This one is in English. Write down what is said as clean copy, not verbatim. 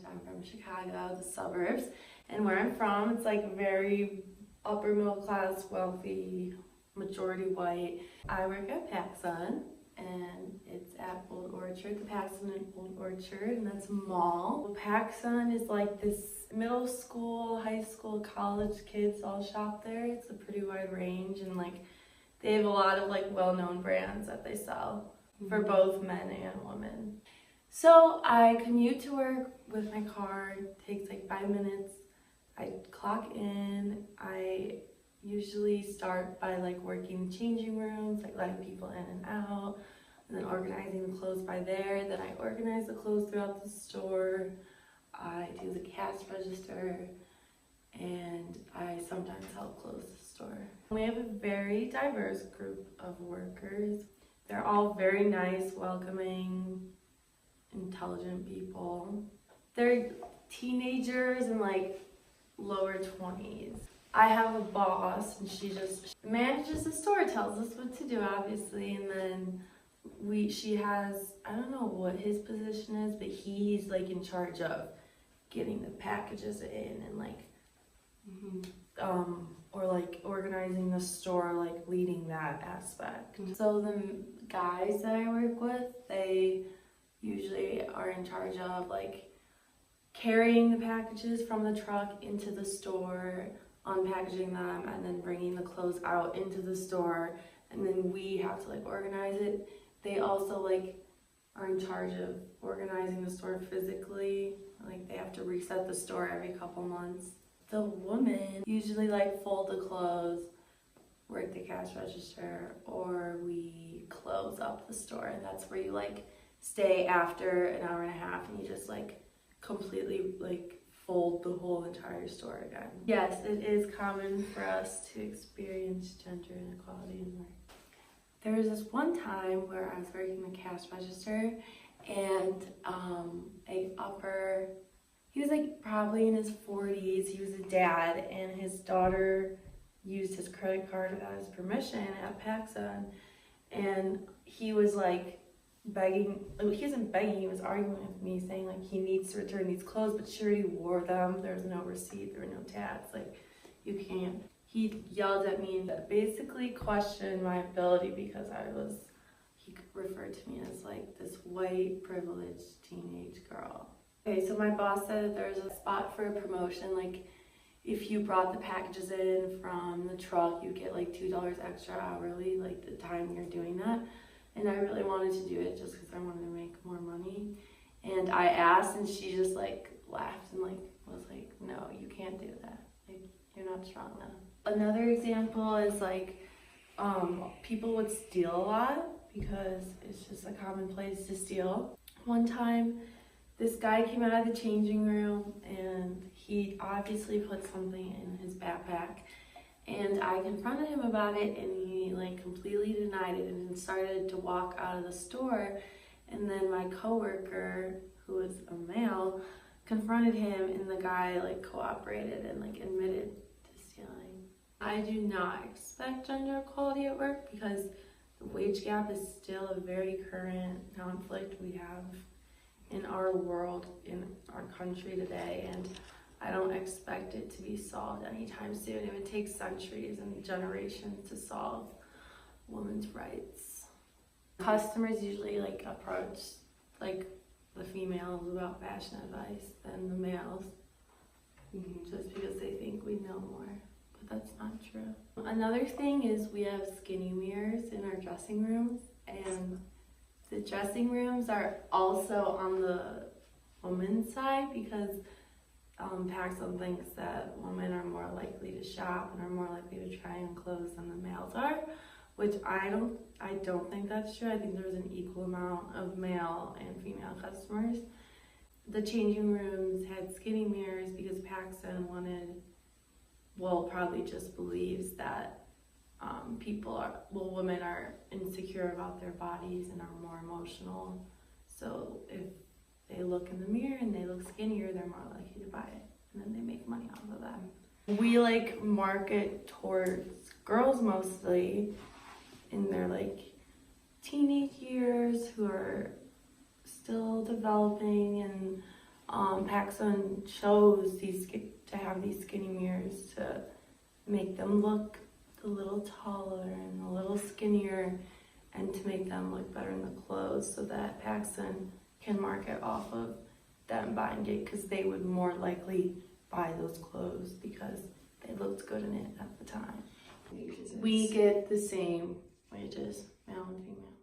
I'm from Chicago, the suburbs, and where I'm from, it's like very upper middle class, wealthy, majority white. I work at PacSun, and it's at Old Orchard, the PacSun in Old Orchard, and that's a mall. PacSun is like this middle school, high school, college kids all shop there. It's a pretty wide range, and like they have a lot of like well-known brands that they sell for both men and women. So I commute to work with my car. It takes like 5 minutes. I clock in. I usually start by like working changing rooms, like letting people in and out, and then organizing the clothes by there. Then I organize the clothes throughout the store. I do the cash register, and I sometimes help close the store. We have a very diverse group of workers. They're all very nice, welcoming, intelligent people. They're teenagers and like lower 20s. I have a boss, and she just manages the store, tells us what to do, obviously, and then she has, I don't know what his position is, but he's like in charge of getting the packages in and like or like organizing the store, like leading that aspect. So the guys that I work with, they usually are in charge of like carrying the packages from the truck into the store, unpackaging them, and then bringing the clothes out into the store, and then we have to like organize it. They also like are in charge of organizing the store physically. Like they have to reset the store every couple months. The women usually like fold the clothes, work the cash register, or we close up the store, and that's where you like stay after an hour and a half and you just like completely like fold the whole entire store again. Yes, it is common for us to experience gender inequality in work. There was this one time where I was working the cash register, and he was like probably in his 40s, he was a dad, and his daughter used his credit card without his permission at PacSun, and he was like begging, he wasn't begging, he was arguing with me, saying like he needs to return these clothes, but she already wore them, there was no receipt, there were no tags, like you can't. He yelled at me and basically questioned my ability because he referred to me as like this white privileged teenage girl. Okay, so my boss said that there's a spot for a promotion, like if you brought the packages in from the truck, you get like $2 extra hourly, like the time you're doing that. And I really wanted to do it just because I wanted to make more money. And I asked, and she just like laughed and like was like, no, you can't do that. Like, you're not strong enough. Another example is like people would steal a lot because it's just a common place to steal. One time, this guy came out of the changing room, and he obviously put something in his backpack. And I confronted him about it, and he like completely denied it and started to walk out of the store. And then my coworker, who was a male, confronted him, and the guy like cooperated and like admitted to stealing. I do not expect gender equality at work because the wage gap is still a very current conflict we have in our world, in our country today, and I don't expect it to be solved anytime soon. It would take centuries and generations to solve women's rights. Customers usually like approach like the females about fashion advice than the males, just because they think we know more, but that's not true. Another thing is we have skinny mirrors in our dressing rooms, and the dressing rooms are also on the women's side because PacSun thinks that women are more likely to shop and are more likely to try on clothes than the males are, which I don't think that's true. I think there's an equal amount of male and female customers. The changing rooms had skinny mirrors because PacSun probably just believes that women are insecure about their bodies and are more emotional. So if they look in the mirror and they look skinnier, they're more likely to buy it, and then they make money off of that. We like market towards girls mostly in their like teenage years who are still developing and PacSun chose to have these skinny mirrors to make them look a little taller and a little skinnier, and to make them look better in the clothes, so that PacSun can market off of them buying it, because they would more likely buy those clothes because they looked good in it at the time. We get the same wages, male and female.